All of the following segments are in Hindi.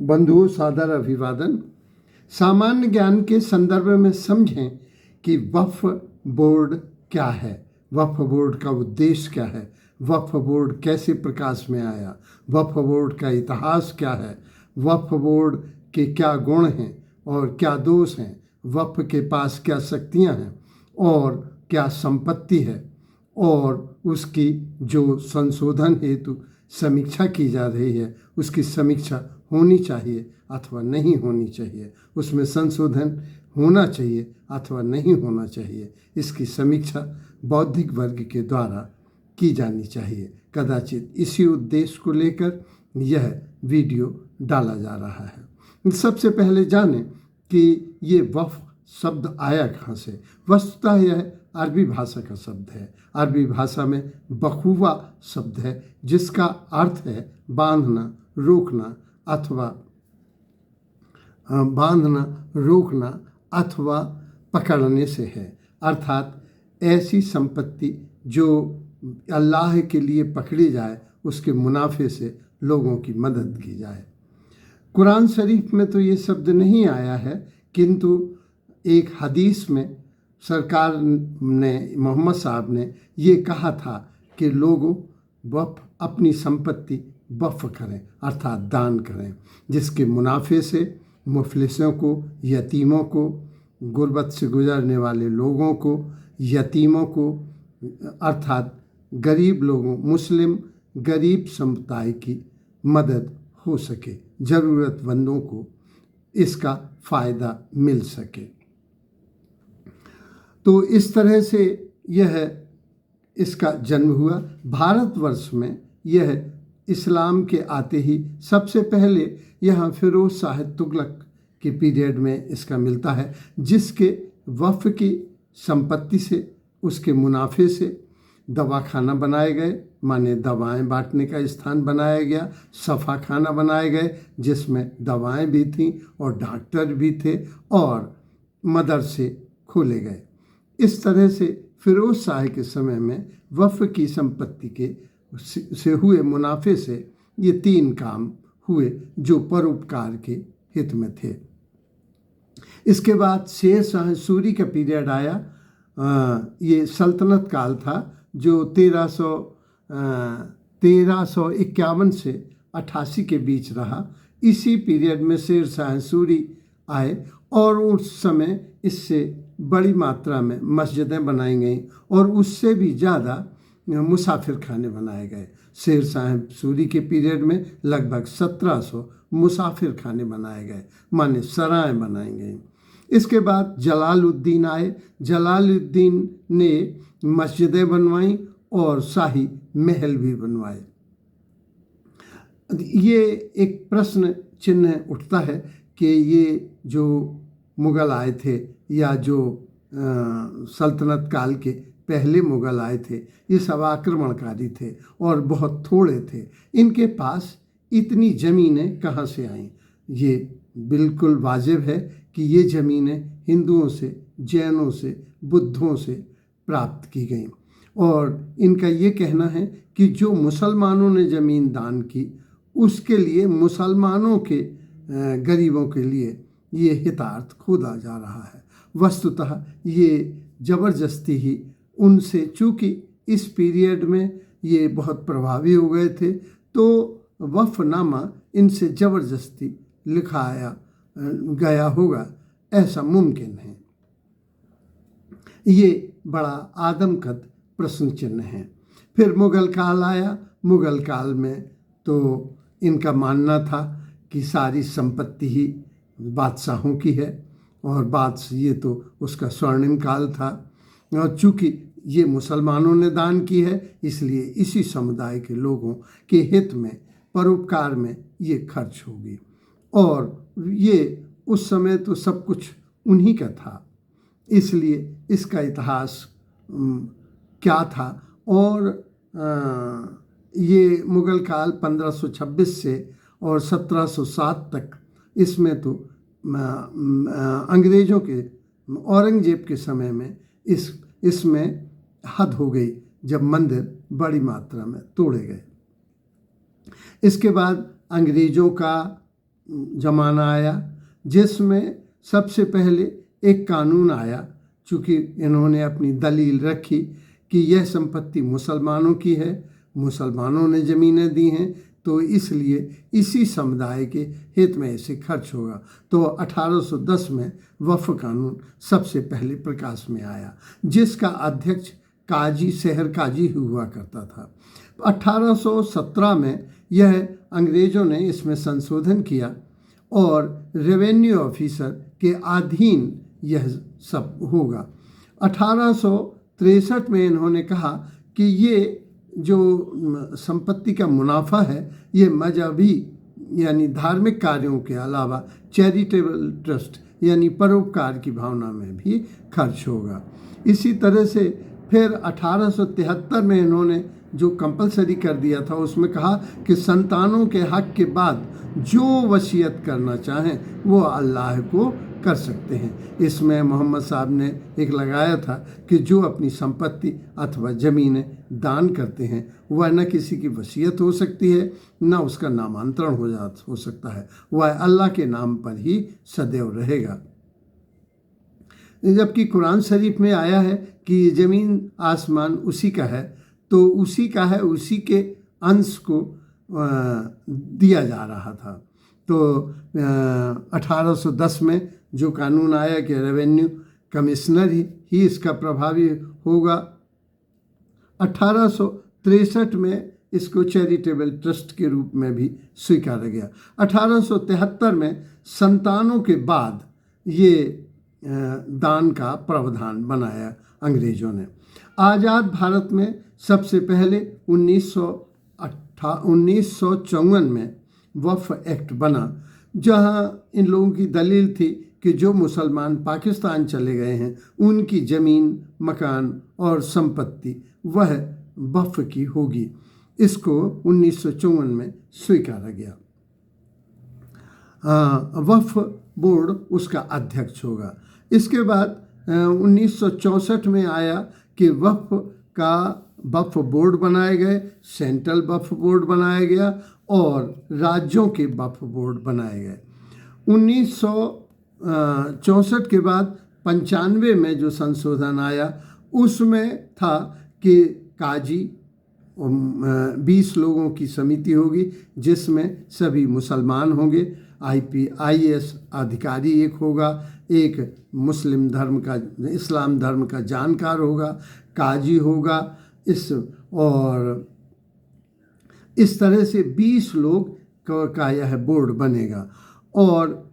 बंधुओं, सादर अभिवादन। सामान्य ज्ञान के संदर्भ में समझें कि वक्फ बोर्ड क्या है, वक्फ बोर्ड का उद्देश्य क्या है, वक्फ बोर्ड कैसे प्रकाश में आया, वक्फ बोर्ड का इतिहास क्या है, वक्फ बोर्ड के क्या गुण हैं और क्या दोष हैं, वक्फ के पास क्या शक्तियां हैं और क्या संपत्ति है, और उसकी जो संशोधन हेतु समीक्षा की जा रही है उसकी समीक्षा होनी चाहिए अथवा नहीं होनी चाहिए, उसमें संशोधन होना चाहिए अथवा नहीं होना चाहिए, इसकी समीक्षा बौद्धिक वर्ग के द्वारा की जानी चाहिए। कदाचित इसी उद्देश्य को लेकर यह वीडियो डाला जा रहा है। सबसे पहले जानें कि ये वक्फ शब्द आया कहाँ से। वस्तुतः यह अरबी भाषा का शब्द है। अरबी भाषा में बखुवा शब्द है जिसका अर्थ है बांधना, रोकना अथवा पकड़ने से है, अर्थात ऐसी संपत्ति जो अल्लाह के लिए पकड़ी जाए, उसके मुनाफे से लोगों की मदद की जाए। कुरान शरीफ में तो ये शब्द नहीं आया है, किंतु एक हदीस में सरकार ने, मोहम्मद साहब ने ये कहा था कि लोगों वक्फ अपनी संपत्ति वक्फ करें अर्थात दान करें, जिसके मुनाफे से मुफलिसों को, यतीमों को, गुर्बत से गुजरने वाले लोगों को, यतीमों को अर्थात गरीब लोगों, मुस्लिम गरीब समुदाय की मदद हो सके, ज़रूरतमंदों को इसका फ़ायदा मिल सके। तो इस तरह से यह इसका जन्म हुआ। भारतवर्ष में यह इस्लाम के आते ही सबसे पहले यहाँ फिरोज शाह तुगलक के पीरियड में इसका मिलता है, जिसके वक्फ की संपत्ति से, उसके मुनाफे से दवाखाना बनाए गए, माने दवाएं बांटने का स्थान बनाया गया, सफ़ा खाना बनाए गए जिसमें दवाएं भी थीं और डॉक्टर भी थे, और मदरसे खोले गए। इस तरह से फिरोज शाह के समय में वक्फ की संपत्ति के से हुए मुनाफे से ये 3 काम हुए जो परोपकार के हित में थे। इसके बाद शेर शाह सूरी का पीरियड आया। ये सल्तनत काल था जो 1351 से 88 के बीच रहा। इसी पीरियड में शेर शाह सूरी आए और उस समय इससे बड़ी मात्रा में मस्जिदें बनाई गईं और उससे भी ज़्यादा मुसाफिर खाने बनाए गए। शेर शाह सूरी के पीरियड में लगभग 1700 मुसाफिर खाने बनाए गए, माने सराय बनाई गई। इसके बाद जलालुद्दीन आए। जलालुद्दीन ने मस्जिदें बनवाईं और शाही महल भी बनवाए। ये एक प्रश्न चिन्ह उठता है कि ये जो मुग़ल आए थे या जो सल्तनत काल के पहले मुग़ल आए थे, ये सब आक्रमणकारी थे और बहुत थोड़े थे। इनके पास इतनी ज़मीनें कहाँ से आईं? ये बिल्कुल वाजिब है कि ये ज़मीनें हिंदुओं से, जैनों से, बुद्धों से प्राप्त की गईं, और इनका ये कहना है कि जो मुसलमानों ने ज़मीन दान की उसके लिए मुसलमानों के गरीबों के लिए ये हितार्थ खोदा जा रहा है। वस्तुतः ये ज़बरदस्ती ही उनसे, चूँकि इस पीरियड में ये बहुत प्रभावी हो गए थे, तो वफ़नामा इनसे ज़बरदस्ती लिखाया गया होगा, ऐसा मुमकिन है। ये बड़ा आदमकद प्रश्न चिन्ह है। फिर मुग़ल काल आया। मुग़ल काल में तो इनका मानना था कि सारी संपत्ति ही बादशाहों की है, और ये तो उसका स्वर्णिम काल था, और चूँकि ये मुसलमानों ने दान की है इसलिए इसी समुदाय के लोगों के हित में, परोपकार में ये खर्च होगी। और ये उस समय तो सब कुछ उन्हीं का था, इसलिए इसका इतिहास क्या था। और ये मुग़ल काल 1526 से और 1707 तक, इसमें तो अंग्रेज़ों के, औरंगजेब के समय में इसमें हद हो गई जब मंदिर बड़ी मात्रा में तोड़े गए। इसके बाद अंग्रेज़ों का जमाना आया जिसमें सबसे पहले एक कानून आया, चूँकि इन्होंने अपनी दलील रखी कि यह संपत्ति मुसलमानों की है, मुसलमानों ने ज़मीनें दी हैं, तो इसलिए इसी समुदाय के हित में इसे खर्च होगा। तो 1810 में वक्फ कानून सबसे पहले प्रकाश में आया, जिसका अध्यक्ष काजी शहर काजी हुआ करता था। 1817 में यह अंग्रेज़ों ने इसमें संशोधन किया और रेवेन्यू ऑफिसर के अधीन यह सब होगा। 1863 में इन्होंने कहा कि ये जो संपत्ति का मुनाफा है ये मजहबी यानी धार्मिक कार्यों के अलावा चैरिटेबल ट्रस्ट यानी परोपकार की भावना में भी खर्च होगा। इसी तरह से फिर 1873 में इन्होंने जो कंपलसरी कर दिया था उसमें कहा कि संतानों के हक के बाद जो वसीयत करना चाहें वो अल्लाह को कर सकते हैं। इसमें मोहम्मद साहब ने एक लगाया था कि जो अपनी संपत्ति अथवा ज़मीनें दान करते हैं वह न किसी की वसीयत हो सकती है न उसका नामांतरण हो सकता है, वह अल्लाह के नाम पर ही सदैव रहेगा। जबकि कुरान शरीफ में आया है कि ज़मीन आसमान उसी का है, तो उसी का है, उसी के अंश को दिया जा रहा था। तो 1810 में जो कानून आया कि रेवेन्यू कमिश्नर ही इसका प्रभावी होगा। 1863 में इसको चैरिटेबल ट्रस्ट के रूप में भी स्वीकारा गया। 1873 में संतानों के बाद ये दान का प्रावधान बनाया अंग्रेज़ों ने। आज़ाद भारत में सबसे पहले 1954 में वक्फ एक्ट बना, जहां इन लोगों की दलील थी कि जो मुसलमान पाकिस्तान चले गए हैं उनकी ज़मीन, मकान और संपत्ति वह वक्फ की होगी। इसको 1954 में स्वीकारा गया। वक्फ बोर्ड उसका अध्यक्ष होगा। इसके बाद 1964 में आया कि वक्फ बोर्ड बनाए गए, सेंट्रल वक्फ बोर्ड बनाया गया और राज्यों के वक्फ बोर्ड बनाए गए। 1964 के बाद 95 में जो संशोधन आया उसमें था कि काजी 20 लोगों की समिति होगी जिसमें सभी मुसलमान होंगे, IAS अधिकारी एक होगा, एक मुस्लिम धर्म का इस्लाम धर्म का जानकार होगा, काजी होगा, और इस तरह से 20 लोग का यह बोर्ड बनेगा। और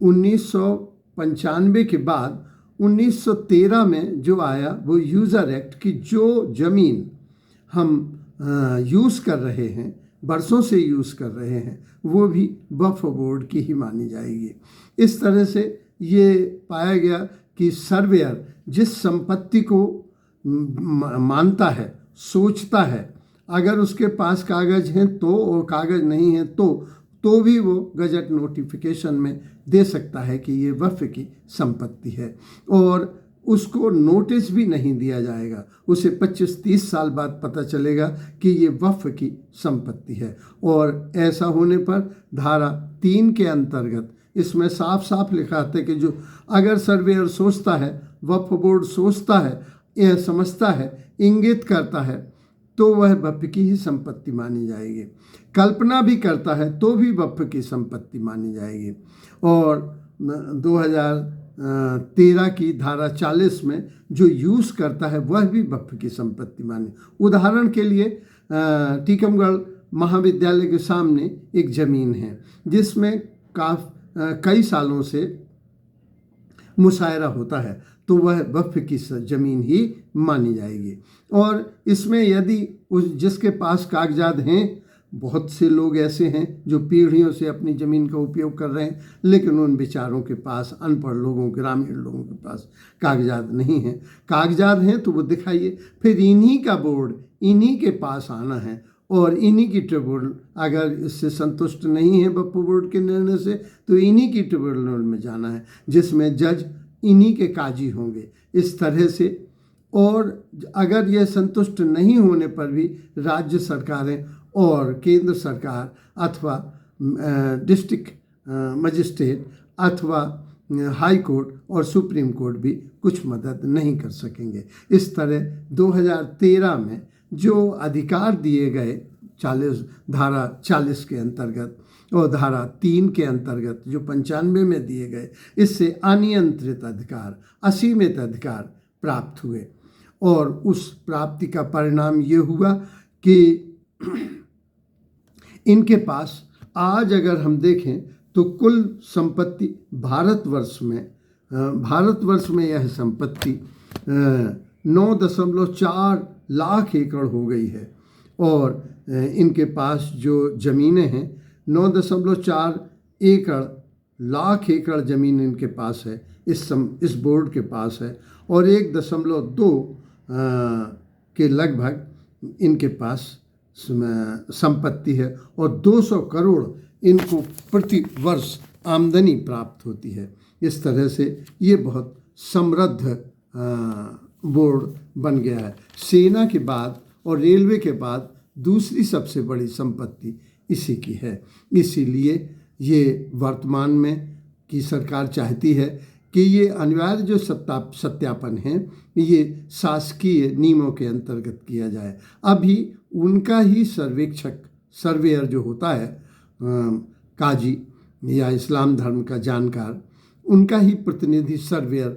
1995 के बाद 1913 में जो आया वो यूज़र एक्ट की जो ज़मीन हम यूज़ कर रहे हैं, बरसों से यूज़ कर रहे हैं, वो भी वक्फ बोर्ड की ही मानी जाएगी। इस तरह से ये पाया गया कि सर्वेयर जिस संपत्ति को मानता है, सोचता है, अगर उसके पास कागज़ हैं तो और कागज़ नहीं हैं तो भी वो गजट नोटिफिकेशन में दे सकता है कि ये वक्फ की संपत्ति है और उसको नोटिस भी नहीं दिया जाएगा। उसे 25-30 साल बाद पता चलेगा कि ये वक्फ की संपत्ति है। और ऐसा होने पर धारा 3 के अंतर्गत इसमें साफ साफ लिखा है कि जो अगर सर्वेयर सोचता है, वक्फ बोर्ड सोचता है, यह समझता है, इंगित करता है, तो वह वक्फ की ही संपत्ति मानी जाएगी। कल्पना भी करता है तो भी वक्फ की संपत्ति मानी जाएगी। और 2013 की धारा 40 में जो यूज़ करता है वह भी वक्फ की संपत्ति मानी। उदाहरण के लिए टीकमगढ़ महाविद्यालय के सामने एक ज़मीन है जिसमें कई सालों से मुशायरा होता है, तो वह वक्फ की ज़मीन ही मानी जाएगी। और इसमें यदि जिसके पास कागजात हैं, बहुत से लोग ऐसे हैं जो पीढ़ियों से अपनी ज़मीन का उपयोग कर रहे हैं, लेकिन उन बेचारों के पास, अनपढ़ लोगों, ग्रामीण लोगों के पास कागजात नहीं हैं। कागजात हैं तो वो दिखाइए। फिर इन्हीं का बोर्ड इन्हीं के पास आना है और इन्हीं की ट्रिब्यूनल अगर इससे संतुष्ट नहीं है वक्फ बोर्ड के निर्णय से तो इन्हीं की ट्रिब्यूनल में जाना है जिसमें जज इन्हीं के काजी होंगे। इस तरह से, और अगर यह संतुष्ट नहीं होने पर भी राज्य सरकारें और केंद्र सरकार अथवा डिस्ट्रिक्ट मजिस्ट्रेट अथवा हाई कोर्ट और सुप्रीम कोर्ट भी कुछ मदद नहीं कर सकेंगे। इस तरह 2013 में जो अधिकार दिए गए धारा 40 के अंतर्गत और धारा 3 के अंतर्गत जो 95 में दिए गए, इससे अनियंत्रित अधिकार, असीमित अधिकार प्राप्त हुए और उस प्राप्ति का परिणाम ये हुआ कि इनके पास आज अगर हम देखें तो कुल संपत्ति भारतवर्ष में यह संपत्ति 9.4 लाख एकड़ हो गई है और इनके पास जो ज़मीनें हैं 9.4 लाख एकड़ ज़मीन इनके पास है, इस बोर्ड के पास है और 1.2 के लगभग इनके पास संपत्ति है और 200 करोड़ इनको प्रति वर्ष आमदनी प्राप्त होती है। इस तरह से ये बहुत समृद्ध बोर्ड बन गया है। सेना के बाद और रेलवे के बाद दूसरी सबसे बड़ी संपत्ति इसी की है। इसीलिए ये वर्तमान में की सरकार चाहती है कि ये अनिवार्य जो सत्यापन है ये शासकीय नियमों के अंतर्गत किया जाए। अभी उनका ही सर्वेयर जो होता है काजी या इस्लाम धर्म का जानकार, उनका ही प्रतिनिधि सर्वेयर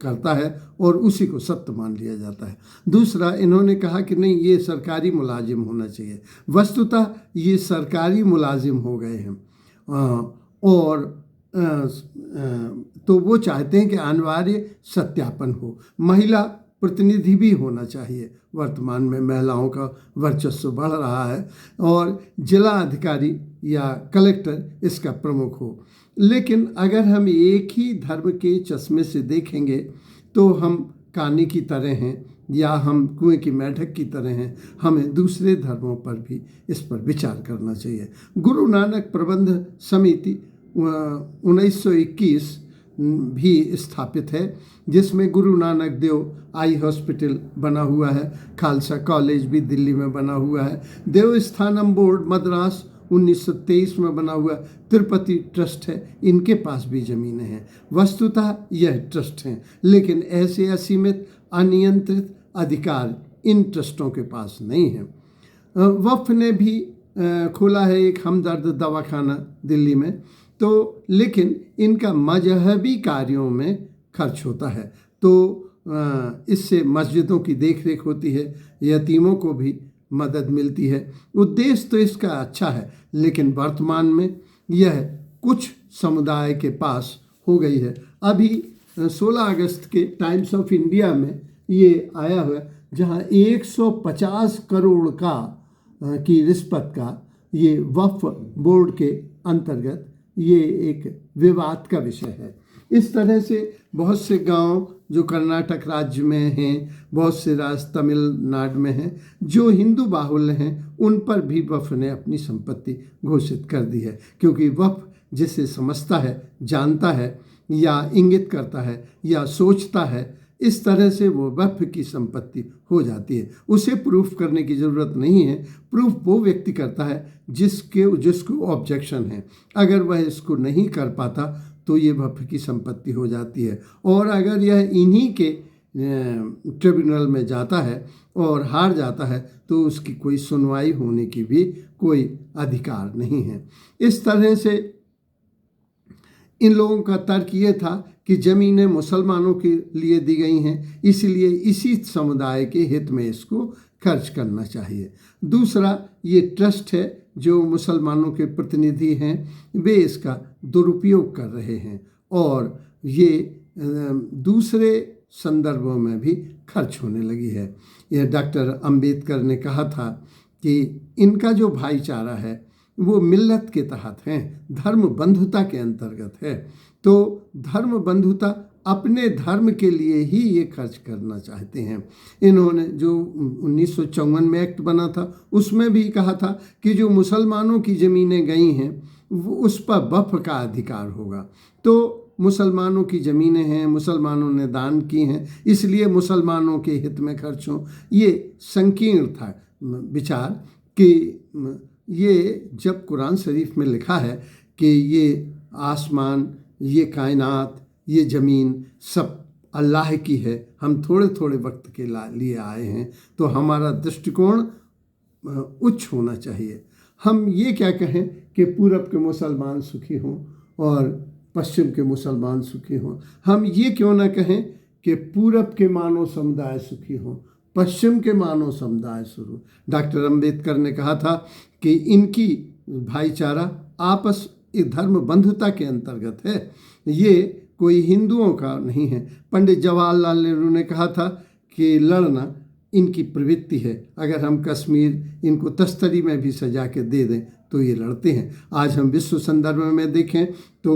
करता है और उसी को सत्य मान लिया जाता है। दूसरा, इन्होंने कहा कि नहीं, ये सरकारी मुलाजिम होना चाहिए। वस्तुतः ये सरकारी मुलाजिम हो गए हैं और तो वो चाहते हैं कि अनिवार्य सत्यापन हो। महिला प्रतिनिधि भी होना चाहिए। वर्तमान में महिलाओं का वर्चस्व बढ़ रहा है और जिला अधिकारी या कलेक्टर इसका प्रमुख हो। लेकिन अगर हम एक ही धर्म के चश्मे से देखेंगे तो हम कानी की तरह हैं या हम कुएं की मेढक की तरह हैं। हमें दूसरे धर्मों पर भी इस पर विचार करना चाहिए। गुरु नानक प्रबंध समिति 1921 भी स्थापित है, जिसमें गुरु नानक देव आई हॉस्पिटल बना हुआ है, खालसा कॉलेज भी दिल्ली में बना हुआ है, देवस्थानम बोर्ड मद्रास 1923 में बना हुआ, तिरुपति ट्रस्ट है, इनके पास भी ज़मीनें हैं। वस्तुतः यह ट्रस्ट हैं, लेकिन ऐसे असीमित अनियंत्रित अधिकार इन ट्रस्टों के पास नहीं है। वक्फ ने भी खोला है एक हमदर्द दवाखाना दिल्ली में, तो लेकिन इनका मजहबी कार्यों में खर्च होता है, तो इससे मस्जिदों की देखरेख होती है, यतीमों को भी मदद मिलती है। उद्देश्य तो इसका अच्छा है, लेकिन वर्तमान में यह कुछ समुदाय के पास हो गई है। अभी 16 अगस्त के टाइम्स ऑफ इंडिया में ये आया हुआ, जहाँ 150 करोड़ की रिश्वत का ये वक्फ बोर्ड के अंतर्गत ये एक विवाद का विषय है। इस तरह से बहुत से गांव जो कर्नाटक राज्य में हैं, बहुत से राज्य तमिलनाडु में हैं, जो हिंदू बाहुल्य हैं, उन पर भी वक्फ ने अपनी संपत्ति घोषित कर दी है, क्योंकि वक्फ जिसे समझता है, जानता है या इंगित करता है या सोचता है, इस तरह से वो वक्फ की संपत्ति हो जाती है। उसे प्रूफ करने की ज़रूरत नहीं है। प्रूफ वो व्यक्ति करता है जिसको ऑब्जेक्शन है। अगर वह इसको नहीं कर पाता तो ये वक्फ की संपत्ति हो जाती है। और अगर यह इन्हीं के ट्रिब्यूनल में जाता है और हार जाता है तो उसकी कोई सुनवाई होने की भी कोई अधिकार नहीं है। इस तरह से इन लोगों का तर्क ये था कि ज़मीनें मुसलमानों के लिए दी गई हैं, इसलिए इसी समुदाय के हित में इसको खर्च करना चाहिए। दूसरा, ये ट्रस्ट है जो मुसलमानों के प्रतिनिधि हैं, वे इसका दुरुपयोग कर रहे हैं और ये दूसरे संदर्भों में भी खर्च होने लगी है। यह डॉक्टर अंबेडकर ने कहा था कि इनका जो भाईचारा है वो मिल्लत के तहत है, धर्म बंधुता के अंतर्गत है। तो धर्म बंधुता अपने धर्म के लिए ही ये खर्च करना चाहते हैं। इन्होंने जो 1954 में एक्ट बना था उसमें भी कहा था कि जो मुसलमानों की ज़मीनें गई हैं उस पर वक्फ का अधिकार होगा। तो मुसलमानों की ज़मीनें हैं, मुसलमानों ने दान की हैं, इसलिए मुसलमानों के हित में खर्च हों। ये संकीर्ण था विचार कि ये जब कुरान शरीफ में लिखा है कि ये आसमान, ये कायनात, ये ज़मीन सब अल्लाह की है, हम थोड़े थोड़े वक्त के लिए आए हैं, तो हमारा दृष्टिकोण उच्च होना चाहिए। हम ये क्या कहें कि पूरब के मुसलमान सुखी हों और पश्चिम के मुसलमान सुखी हों। हम ये क्यों ना कहें कि पूरब के मानव समुदाय सुखी हों, पश्चिम के मानव समुदाय शुरू। डॉक्टर अंबेडकर ने कहा था कि इनकी भाईचारा आपस धर्म बंधुता के अंतर्गत है, ये कोई हिंदुओं का नहीं है। पंडित जवाहरलाल नेहरू ने कहा था कि लड़ना इनकी प्रवृत्ति है, अगर हम कश्मीर इनको तस्तरी में भी सजा के दे दें तो ये लड़ते हैं। आज हम विश्व संदर्भ में देखें तो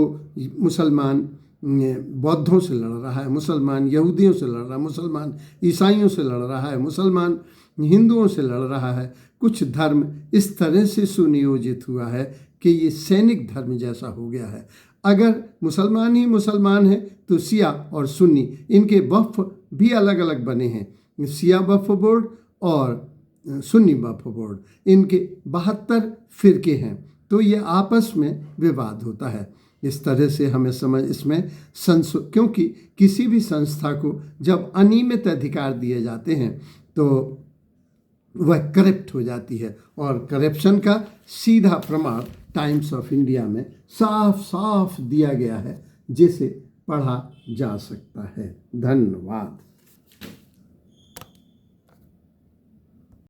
मुसलमान बौद्धों से लड़ रहा है, मुसलमान यहूदियों से लड़ रहा है, मुसलमान ईसाइयों से लड़ रहा है, मुसलमान हिंदुओं से लड़ रहा है। कुछ धर्म इस तरह से सुनियोजित हुआ है कि ये सैनिक धर्म जैसा हो गया है। अगर मुसलमान ही मुसलमान है तो शिया और सुन्नी, इनके वक्फ भी अलग अलग बने हैं, शिया वक्फ बोर्ड और सुन्नी वक्फ बोर्ड, इनके 72 फिरके हैं, तो ये आपस में विवाद होता है। इस तरह से हमें समझ इसमें क्योंकि किसी भी संस्था को जब अनियमित अधिकार दिए जाते हैं तो वह करप्ट हो जाती है, और करप्शन का सीधा प्रमाण टाइम्स ऑफ इंडिया में साफ साफ दिया गया है, जिसे पढ़ा जा सकता है। धन्यवाद।